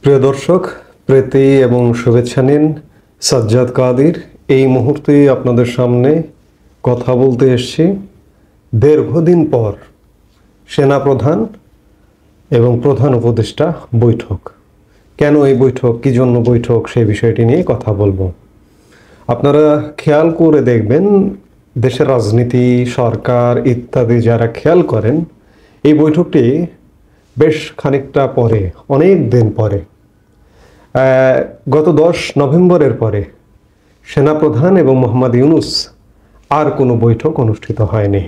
প্রিয় দর্শক, প্রীতি এবং শুভেচ্ছা নিন। সাজ্জাদ কাদির এই মুহূর্তে আপনাদের সামনে কথা বলতে এসেছি। দীর্ঘদিন পর সেনাপ্রধান এবং প্রধান উপদেষ্টা বৈঠক। কেন এই বৈঠক, কী জন্য বৈঠক, সেই বিষয়টি নিয়ে কথা বলবো। আপনারা খেয়াল করে দেখবেন, দেশের রাজনীতি, সরকার ইত্যাদি যারা খেয়াল করেন, এই বৈঠকটি বেশ খানিকটা পরে, অনেক দিন পরে, গত 10 নভেম্বরের পরে সেনাপ্রধান এবং মোহাম্মদ ইউনূস আর কোনো বৈঠক অনুষ্ঠিত হয়নি।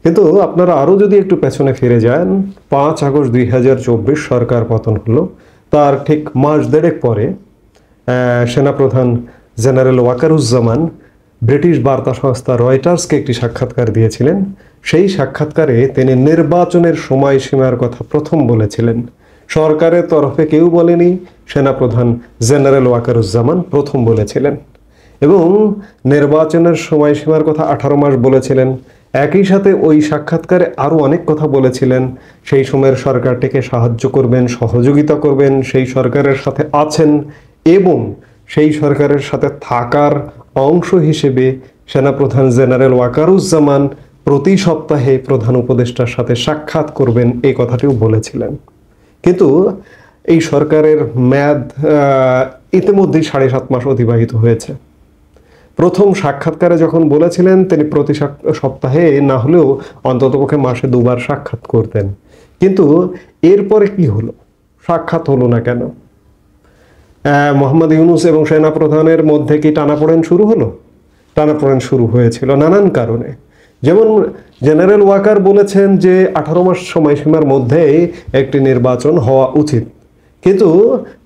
কিন্তু আপনারা আরও যদি একটু পেছনে ফিরে যান, 5 আগস্ট 2024 সরকার পতন হলো, তার ঠিক মাস দেড়েক পরে সেনাপ্রধান জেনারেল ওয়াকারুজ্জামান ব্রিটিশ বার্তা সংস্থা রয়টার্সকে একটি সাক্ষাৎকার দিয়েছিলেন। সেই সাক্ষাৎকারে তিনি নির্বাচনের সময়সীমার কথা প্রথম বলেছিলেন। সরকারের তরফে কেউ বলেনি, সেনাপ্রধান জেনারেল ওয়াকারুজ্জামান প্রথম বলেছিলেন এবং নির্বাচনের সময়সীমার কথা 18 মাস বলেছিলেন। একই সাথে ওই সাক্ষাৎকারে আরও অনেক কথা বলেছিলেন। সেই সময়ের সরকারটিকে সাহায্য করবেন, সহযোগিতা করবেন, সেই সরকারের সাথে আছেন এবং সেই সরকারের সাথে থাকার অংশ হিসেবে সেনাপ্রধান জেনারেল ওয়াকারুজ্জামান প্রতি সপ্তাহে প্রধান উপদেষ্টার সাথে সাক্ষাৎ করবেন, এই কথাটিও বলেছিলেন। কিন্তু এই সরকারের মেয়াদ ইতিমধ্যেই 7.5 মাস অতিবাহিত হয়েছে। প্রথম সাক্ষাৎকারে যখন বলেছিলেন তিনি প্রতি সপ্তাহে না হলেও অন্ততপক্ষে মাসে 2 বার সাক্ষাৎ করতেন। কিন্তু এরপরে কি হলো? সাক্ষাৎ হলো না কেন? মোহাম্মদ ইউনূস এবং সেনাপ্রধানের মধ্যে কি টানাপোড়েন শুরু হলো? টানাপোড়েন শুরু হয়েছিল নানান কারণে। যেমন জেনারেল ওয়াকার বলেছেন যে 18 মাস সময়সীমার মধ্যেই একটি নির্বাচন হওয়া উচিত, কিন্তু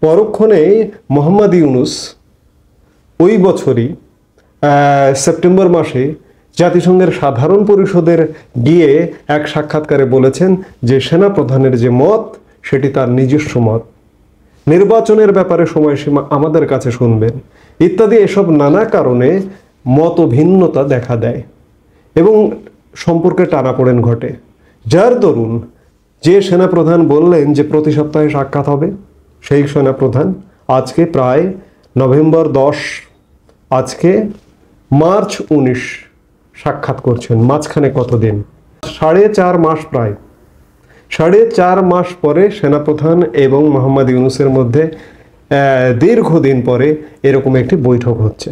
পরক্ষণেই মোহাম্মদ ইউনূস ওই বছরই সেপ্টেম্বর মাসে জাতিসংঘের সাধারণ পরিষদের গিয়ে এক সাক্ষাৎকারে বলেছেন যে সেনাপ্রধানের যে মত সেটি তার নিজস্ব মত, নির্বাচনের ব্যাপারে সময়সীমা আমাদের কাছে শুনবেন ইত্যাদি। এসব নানা কারণে মত ভিন্নতা দেখা দেয় এবং সম্পর্কে টানাপোড়েন ঘটে, যার দরুন যে সেনাপ্রধান বললেন যে প্রতি সপ্তাহে সাক্ষাৎ হবে, সেই সেনাপ্রধান আজকে প্রায় নভেম্বর 10, আজকে মার্চ 19 সাক্ষাৎ করছেন। মাঝখানে কতদিন? 4.5 মাস, প্রায় 4.5 মাস পরে সেনাপ্রধান এবং মোহাম্মদ ইউনূসের মধ্যে দীর্ঘদিন পরে এরকম একটি বৈঠক হচ্ছে।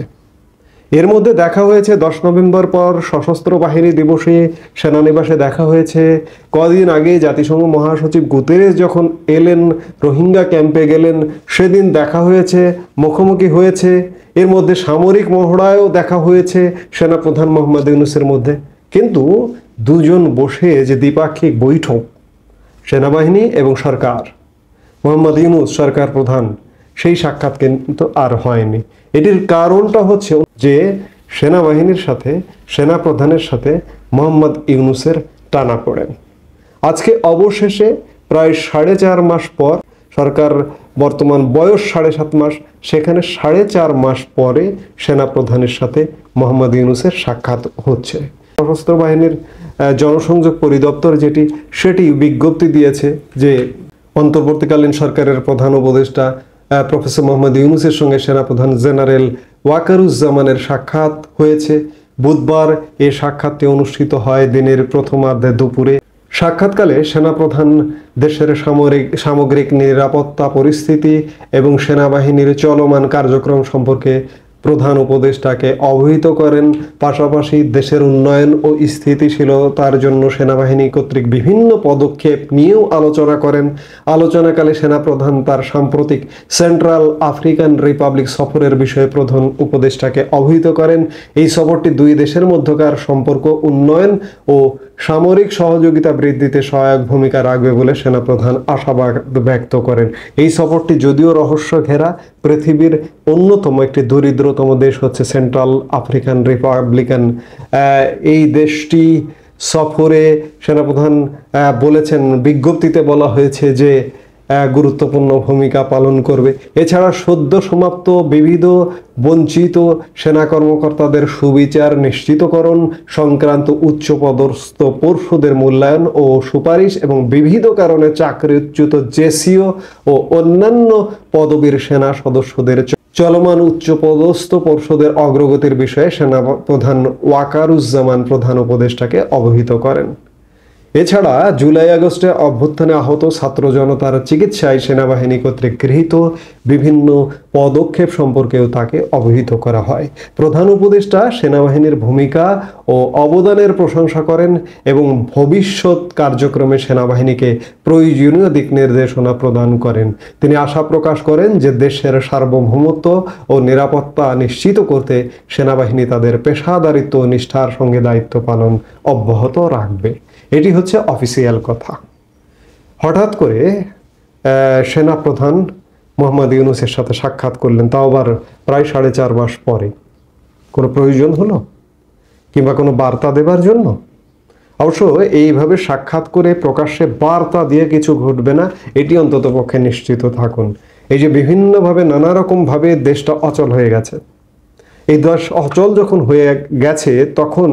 এর মধ্যে দেখা হয়েছে 10 নভেম্বর পর সশস্ত্র বাহিনী দিবসে সেনানিবাসে দেখা হয়েছে। কদিন আগে জাতিসংঘ মহাসচিব গুতেরেস যখন এলেন, রোহিঙ্গা ক্যাম্পে গেলেন, সেদিন দেখা হয়েছে, মুখোমুখি হয়েছে। এর মধ্যে সামরিক মহড়ায়ও দেখা হয়েছে সেনাপ্রধান মোহাম্মদ ইউনূসের মধ্যে। কিন্তু দুজন বসে যে দ্বিপাক্ষিক বৈঠক, সেনাবাহিনী এবং সরকার, মোহাম্মদ ইউনূস সরকার প্রধান, সেই সাক্ষাৎ কিন্তু আর হয়নি। এটির কারণটা হচ্ছে যে সেনাবাহিনীর সাথে, সেনাপ্রধানের সাথে মোহাম্মদ ইউনূসের টানাপোড়েন। আজকে অবশেষে প্রায় 4.5 মাস পর, সরকার বর্তমান বয়স 7.5 মাস, সেখানে 4.5 মাস পরে সেনাপ্রধানের সাথে মোহাম্মদ ইউনূসের সাক্ষাৎ হচ্ছে। সশস্ত্র বাহিনীর জনসংযোগ পরিদপ্তর সেটি বিজ্ঞপ্তি দিয়েছে যে অন্তর্বর্তীকালীন সরকারের প্রধান উপদেষ্টা প্রফেসর মোহাম্মদ ইউনূসের সঙ্গে সেনাপ্রধান জেনারেল ওয়াকারুজ্জামানের সাক্ষাৎ হয়েছে। বুধবার এই সাক্ষাৎটি অনুষ্ঠিত হয় দিনের প্রথমার্ধে দুপুরে। সাক্ষাৎকালে সেনাপ্রধান দেশের সামগ্রিক নিরাপত্তা পরিস্থিতি এবং সেনাবাহিনীর চলমান কার্যক্রম সম্পর্কে প্রধান উপদেষ্টাকে অবহিত করেন। পাশাপাশি দেশের উন্নয়ন ও স্থিতিশীলতার জন্য সেনাবাহিনী কর্তৃক বিভিন্ন পদক্ষেপ নিয়েও আলোচনা করেন। আলোচনাকালে সেনাপ্রধান তার সাম্প্রতিক সেন্ট্রাল আফ্রিকান রিপাবলিক সফরের বিষয়ে প্রধান উপদেষ্টাকে অবহিত করেন। এই সফরটি দুই দেশের মধ্যকার সম্পর্ক উন্নয়ন ও সামরিক সহযোগিতা বৃদ্ধিতে সহায়ক ভূমিকা রাখবে বলে সেনাপ্রধান আশাবাদ ব্যক্ত করেন। এই সফরটি যদিও রহস্য ঘেরা, পৃথিবীর অন্যতম একটি দরিদ্রতম দেশ হচ্ছে সেন্ট্রাল আফ্রিকান রিপাবলিকান, এই দেশটি সফরে সেনাপ্রধান বলেছেন, বিজ্ঞপ্তিতে বলা হয়েছে যে গুরুত্বপূর্ণ ভূমিকা পালন করবে। এছাড়া সদ্য সমাপ্ত বিবিধ বঞ্চিত সেনা কর্মকর্তাদের সুবিচার নিশ্চিতকরণ সংক্রান্ত উচ্চপদস্থ পর্ষদের মূল্যায়ন ও সুপারিশ এবং বিবিধ কারণে চাকরিচ্যুত জেসিও ও অন্যান্য পদবীর সেনা সদস্যদের চলমান উচ্চপদস্থ পর্ষদের অগ্রগতির বিষয়ে সেনাপ্রধান ওয়াকারুজ্জামান প্রধান উপদেষ্টাকে অবহিত করেন। এছাড়া জুলাই আগস্টে অভ্যুত্থানে আহত ছাত্র জনতার চিকিৎসায় সেনাবাহিনী কর্তৃক গৃহীত বিভিন্ন পদক্ষেপ সম্পর্কেও তাকে অবহিত করা হয়। প্রধান উপদেষ্টা সেনাবাহিনীর ভূমিকা ও অবদানের প্রশংসা করেন এবং ভবিষ্যৎ কার্যক্রমে সেনাবাহিনীকে প্রয়োজনীয় দিক নির্দেশনা প্রদান করেন। তিনি আশা প্রকাশ করেন যে দেশের সার্বভৌমত্ব ও নিরাপত্তা নিশ্চিত করতে সেনাবাহিনী তাদের পেশাদারিত্ব ও নিষ্ঠার সঙ্গে দায়িত্ব পালন অব্যাহত রাখবে। এটি হচ্ছে অফিসিয়াল কথা। হঠাৎ করে সেনাপ্রধান মোহাম্মদ ইউনূসের সাথে সাক্ষাৎ করলেন, তাও আবার প্রায় 4.5 মাস পরে। কোনো প্রয়োজন হলো কিংবা কোনো বার্তা দেবার জন্য? অবশ্য এইভাবে সাক্ষাৎ করে প্রকাশ্যে বার্তা দিয়ে কিছু ঘটবে না, এটি অন্তত পক্ষে নিশ্চিত থাকুন। এই যে বিভিন্নভাবে নানা রকমভাবে দেশটা অচল হয়ে গেছে, এই দেশ অচল যখন হয়ে গেছে তখন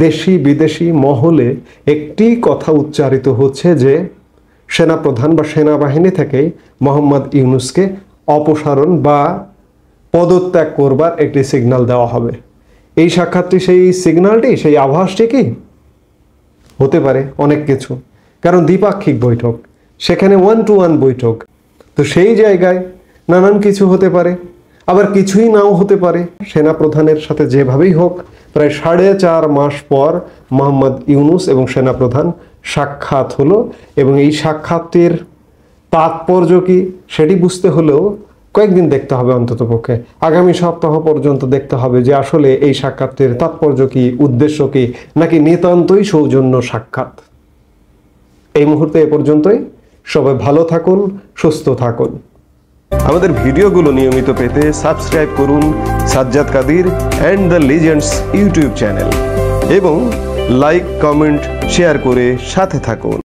দেশি বিদেশি মহলে একটি কথা উচ্চারিত হচ্ছে যে সেনাপ্রধান বা সেনাবাহিনী থেকে মোহাম্মদ ইউনূসকে অপসারণ বা পদত্যাগ করবার একটি সিগন্যাল দেওয়া হবে। এই সাক্ষাৎটি সেই সিগন্যালটি, সেই আভাসটি কি হতে পারে? অনেক কিছু, কারণ দ্বিপাক্ষিক বৈঠক, সেখানে 1-to-1 বৈঠক, তো সেই জায়গায় নানান কিছু হতে পারে, আবার কিছুই নাও হতে পারে। সেনাপ্রধানের সাথে যেভাবেই হোক প্রায় 4.5 মাস পর মোহাম্মদ ইউনূস এবং সেনাপ্রধান সাক্ষাৎ হলো, এবং এই সাক্ষাৎটির তাৎপর্য কি সেটি বুঝতে হলেও কয়েকদিন দেখতে হবে, অন্তত পক্ষে আগামী সপ্তাহ পর্যন্ত দেখতে হবে যে আসলে এই সাক্ষাৎটির তাৎপর্য কি, উদ্দেশ্য কি, নাকি নিতান্তই সৌজন্য সাক্ষাৎ। এই মুহূর্তে এ পর্যন্তই। সবাই ভালো থাকুন, সুস্থ থাকুন। আমাদের ভিডিওগুলো নিয়মিত পেতে সাবস্ক্রাইব করুন Sajjad Kadir and the legends YouTube channel এবং লাইক, কমেন্ট, শেয়ার করে সাথে থাকুন।